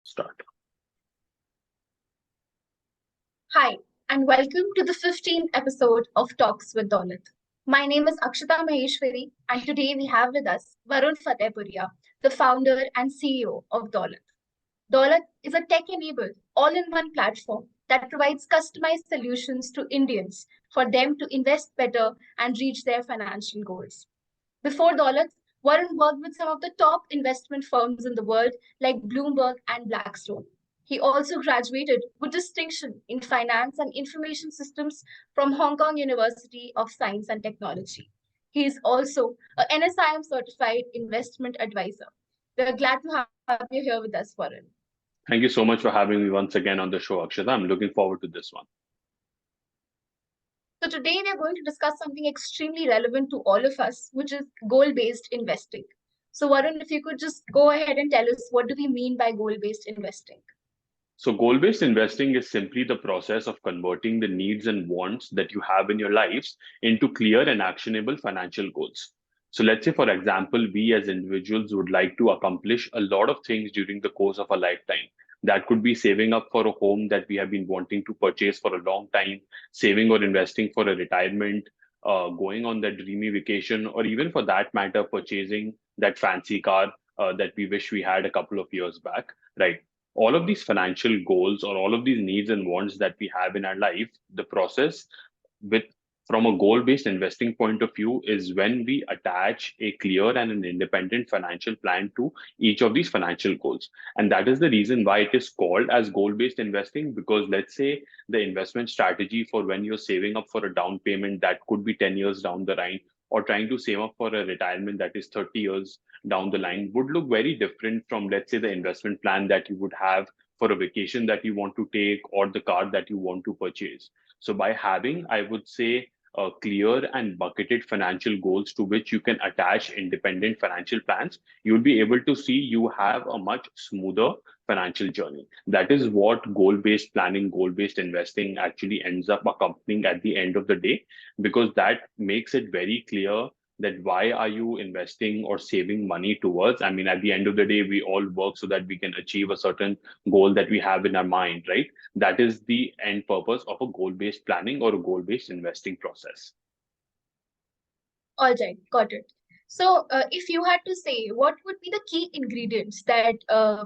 start. Hi, and welcome to the 15th episode of Talks with Daulat. My name is Akshita Maheshwari, and today we have with us Varun Fatehpuria, the founder and CEO of Daulat. Daulat is a tech-enabled, all-in-one platform that provides customized solutions to Indians for them to invest better and reach their financial goals. Before Daulat, Varun worked with some of the top investment firms in the world like Bloomberg and Blackstone. He also graduated with distinction in finance and information systems from Hong Kong University of Science and Technology. He is also a NSIM certified investment advisor. We're glad to have you here with us, Varun. Thank you so much for having me once again on the show, Akshita. I'm looking forward to this one. So today we are going to discuss something extremely relevant to all of us, which is goal-based investing. So Varun, if you could just go ahead and tell us what do we mean by goal-based investing? So, goal-based investing is simply the process of converting the needs and wants that you have in your lives into clear and actionable financial goals. So, let's say, for example, we as individuals would like to accomplish a lot of things during the course of a lifetime. That could be saving up for a home that we have been wanting to purchase for a long time, saving or investing for a retirement, going on that dreamy vacation, or even for that matter, purchasing that fancy car that we wish we had a couple of years back, right? All of these financial goals or all of these needs and wants that we have in our life, the process with from a goal-based investing point of view is when we attach a clear and an independent financial plan to each of these financial goals. And that is the reason why it is called as goal-based investing, because let's say the investment strategy for when you're saving up for a down payment that could be 10 years down the line, or trying to save up for a retirement that is 30 years down the line would look very different from, let's say, the investment plan that you would have for a vacation that you want to take or the car that you want to purchase. So, by having, I would say, clear and bucketed financial goals to which you can attach independent financial plans, you'll be able to see you have a much smoother financial journey. That is what goal based planning, goal based investing actually ends up accompanying at the end of the day, because that makes it very clear that why are you investing or saving money towards. I mean, at the end of the day, we all work so that we can achieve a certain goal that we have in our mind, right? That is the end purpose of a goal based planning or a goal based investing process. All right, got it. So if you had to say, what would be the key ingredients that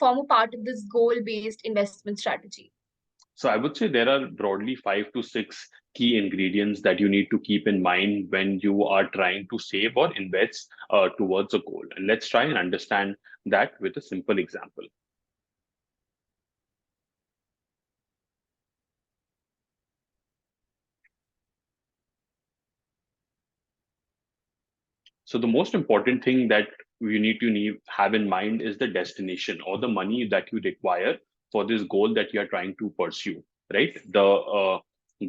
form a part of this goal-based investment strategy? So I would say there are broadly 5 to 6 key ingredients that you need to keep in mind when you are trying to save or invest towards a goal. And let's try and understand that with a simple example. So the most important thing that you need to have in mind is the destination or the money that you require for this goal that you are trying to pursue, right? The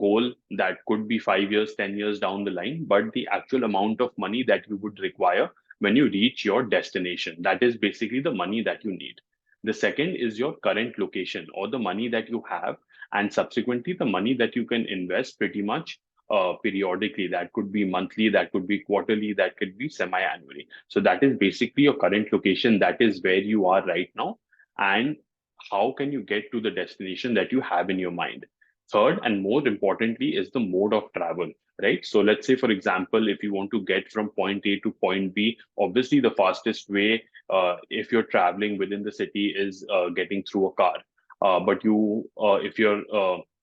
goal that could be 5 years, 10 years down the line, but the actual amount of money that you would require when you reach your destination. That is basically the money that you need. The second is your current location or the money that you have, and subsequently the money that you can invest pretty much periodically. That could be monthly, that could be quarterly, that could be semi-annually. So that is basically your current location. That is where you are right now. And how can you get to the destination that you have in your mind? Third, and more importantly, is the mode of travel, right? So let's say, for example, if you want to get from point A to point B, obviously the fastest way, if you're traveling within the city, is getting through a car. But if you're,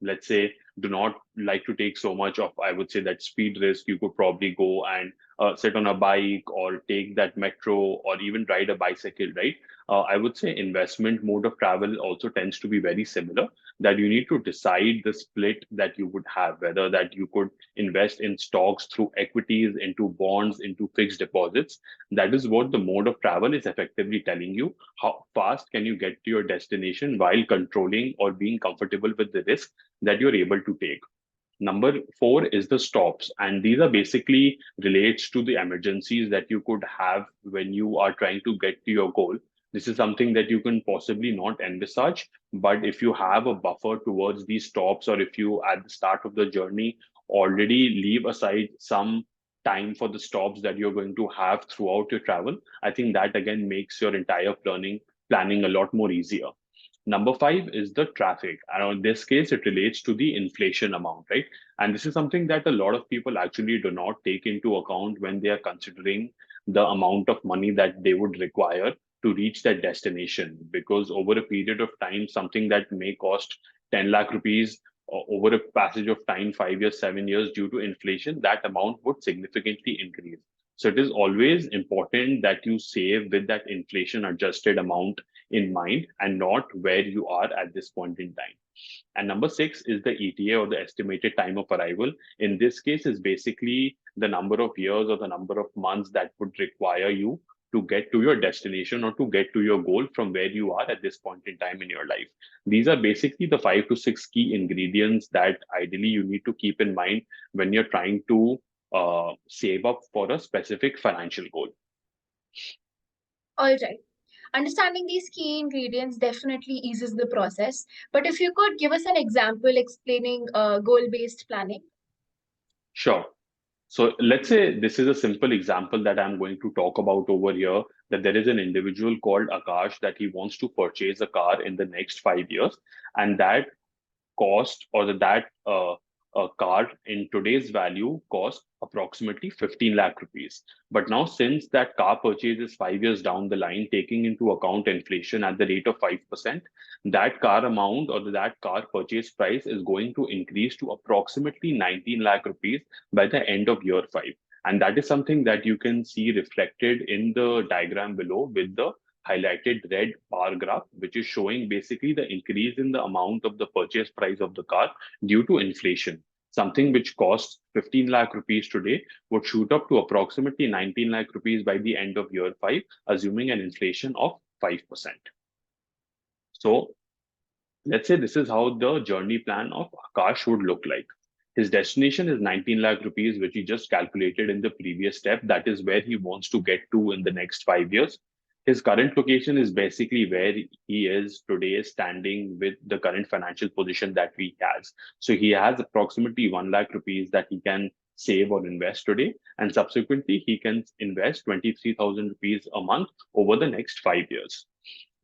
let's say, do not like to take so much of, I would say, that speed risk, you could probably go and sit on a bike or take that metro or even ride a bicycle, right? I would say investment mode of travel also tends to be very similar, that you need to decide the split that you would have, whether that you could invest in stocks, through equities, into bonds, into fixed deposits. That is what the mode of travel is effectively telling you. How fast can you get to your destination while controlling or being comfortable with the risk that you're able to take. Number four is the stops, and these are basically relates to the emergencies that you could have when you are trying to get to your goal. This is something that you can possibly not envisage, but if you have a buffer towards these stops, or if you at the start of the journey already leave aside some time for the stops that you're going to have throughout your travel, I think that again makes your entire planning a lot more easier. Number five is the traffic. And in this case, it relates to the inflation amount, right? And this is something that a lot of people actually do not take into account when they are considering the amount of money that they would require to reach that destination. Because over a period of time, something that may cost 10 lakh rupees over a passage of time, 5 years, 7 years, due to inflation, that amount would significantly increase. So it is always important that you save with that inflation adjusted amount in mind and not where you are at this point in time. And number six is the ETA, or the estimated time of arrival. In this case, is basically the number of years or the number of months that would require you to get to your destination or to get to your goal from where you are at this point in time in your life. These are basically the 5 to 6 key ingredients that ideally you need to keep in mind when you're trying to save up for a specific financial goal. All right. Understanding these key ingredients definitely eases the process. But if you could give us an example explaining goal-based planning. Sure. So let's say this is a simple example that I'm going to talk about over here, that there is an individual called Akash that he wants to purchase a car in the next 5 years, and that cost, or that a car in today's value costs approximately 15 lakh rupees. But now, since that car purchase is 5 years down the line, taking into account inflation at the rate of 5%, that car amount or that car purchase price is going to increase to approximately 19 lakh rupees by the end of year five. And that is something that you can see reflected in the diagram below with the highlighted red bar graph, which is showing basically the increase in the amount of the purchase price of the car due to inflation. Something which costs 15 lakh rupees today would shoot up to approximately 19 lakh rupees by the end of year five, assuming an inflation of 5%. So let's say this is how the journey plan of Akash would look like. His destination is 19 lakh rupees, which he just calculated in the previous step. That is where he wants to get to in the next 5 years. His current location is basically where he is today, standing with the current financial position that he has. So he has approximately 1 lakh rupees that he can save or invest today. And subsequently, he can invest 23,000 rupees a month over the next 5 years.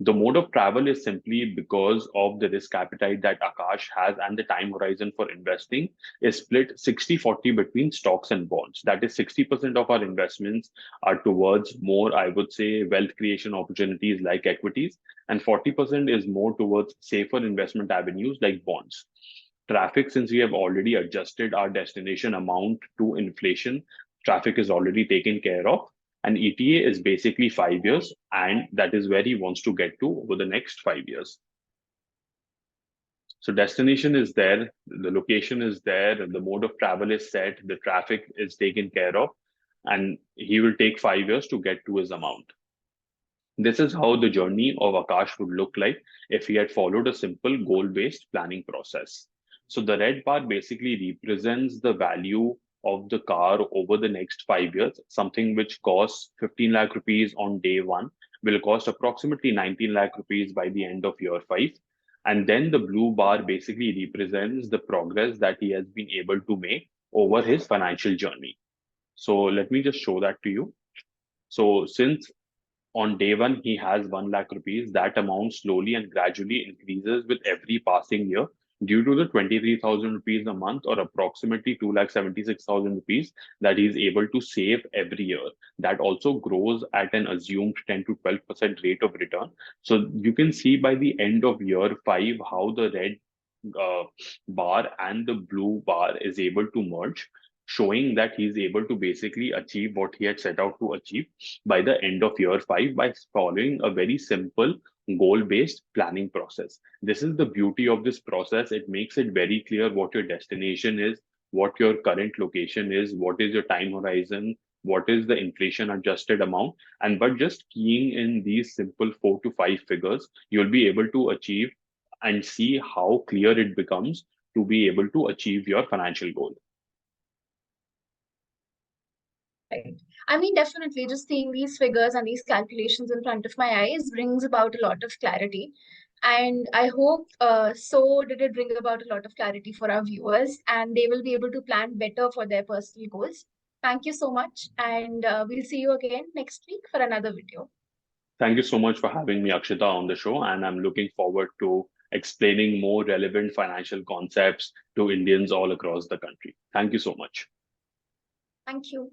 The mode of travel is simply because of the risk appetite that Akash has, and the time horizon for investing is split 60-40 between stocks and bonds. That is 60% of our investments are towards more, I would say, wealth creation opportunities like equities, and 40% is more towards safer investment avenues like bonds. Traffic, since we have already adjusted our destination amount to inflation, traffic is already taken care of. And ETA is basically 5 years, and that is where he wants to get to over the next 5 years. So destination is there, the location is there, the mode of travel is set, the traffic is taken care of, and he will take 5 years to get to his amount. This is how the journey of Akash would look like if he had followed a simple goal-based planning process. So the red bar basically represents the value of the car over the next 5 years. Something which costs 15 lakh rupees on day one will cost approximately 19 lakh rupees by the end of year five. And then the blue bar basically represents the progress that he has been able to make over his financial journey. So let me just show that to you. So since on day one, he has 1 lakh rupees. That amount slowly and gradually increases with every passing year due to the 23,000 rupees a month, or approximately 2,76,000 rupees that he is able to save every year. That also grows at an assumed 10 to 12% rate of return. So you can see by the end of year five how the red uh, bar and the blue bar is able to merge, showing that he's able to basically achieve what he had set out to achieve by the end of year five by following a very simple goal based planning process. This is the beauty of this process. It makes it very clear what your destination is, what your current location is, what is your time horizon, what is the inflation adjusted amount. And but just keying in these simple 4 to 5 figures, you'll be able to achieve and see how clear it becomes to be able to achieve your financial goal. Right. I mean, definitely, just seeing these figures and these calculations in front of my eyes brings about a lot of clarity. And I hope so did it bring about a lot of clarity for our viewers, and they will be able to plan better for their personal goals. Thank you so much, and we'll see you again next week for another video. Thank you so much for having me, Akshita, on the show. And I'm looking forward to explaining more relevant financial concepts to Indians all across the country. Thank you so much. Thank you.